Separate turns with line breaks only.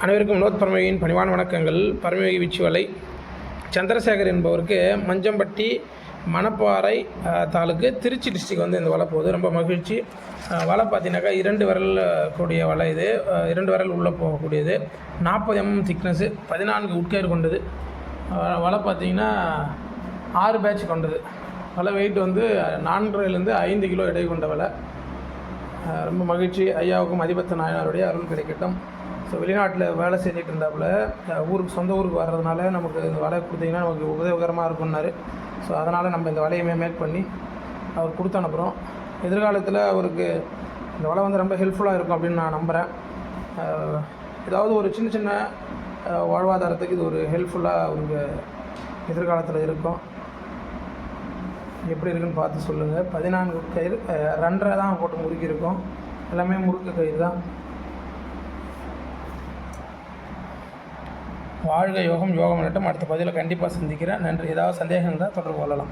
அனைவருக்கும் வினோத் பரமயோகியின் பணிவான வணக்கங்கள். பரமயோகி வீச்சு வலை சந்திரசேகர் என்பவருக்கு மஞ்சம்பட்டி மணப்பாறை தாலுக்கு திருச்சி டிஸ்ட்ரிக் வந்து இந்த வலை போகுது. ரொம்ப மகிழ்ச்சி. வலை பார்த்தீங்கன்னாக்கா 2 விரல் கூடிய வலை. இது 2 விரல் உள்ளே போகக்கூடியது. 40 mm திக்னஸ்ஸு, 14 உட்கயிறு கொண்டது. வலை பார்த்தீங்கன்னா 6 பேட்ச் கொண்டது. வலை வெயிட் வந்து 4.5 5 கிலோ எடை கொண்ட வலை. ரொம்ப மகிழ்ச்சி. ஐயாவுக்கும் அதிபத்த நாயனாருடைய அருள் கிடைக்கட்டும். ஸோ வெளிநாட்டில் வேலை செஞ்சுட்டு இருந்தாப்புல ஊருக்கு சொந்த ஊருக்கு வர்றதுனால நமக்கு இந்த வலை கொடுத்தீங்கன்னா நமக்கு உதவிகரமாக இருக்கும்னாரு. ஸோ அதனால் நம்ம இந்த வலையுமே மேக் பண்ணி அவர் கொடுத்து அனுப்புகிறோம். எதிர்காலத்தில் அவருக்கு இந்த வலை வந்து ரொம்ப ஹெல்ப்ஃபுல்லாக இருக்கும் அப்படின்னு நான் நம்புகிறேன். ஏதாவது ஒரு சின்ன சின்ன வாழ்வாதாரத்துக்கு இது ஒரு ஹெல்ப்ஃபுல்லாக அவருக்கு எதிர்காலத்தில் இருக்கும். எப்படி இருக்குன்னு பார்த்து சொல்லுங்கள். 14 கயிறு 2.5 தான் போட்டு முறுக்கியிருக்கோம். எல்லாமே முறுக்கு கயிறு தான். வாழ்க யோகம் யோகம் நட்டம். அடுத்த பதிவில் கண்டிப்பாக சந்திக்கிறேன். நன்றி. ஏதாவது சந்தேகம் இருந்தால் தொடர்பு கொள்ளலாம்.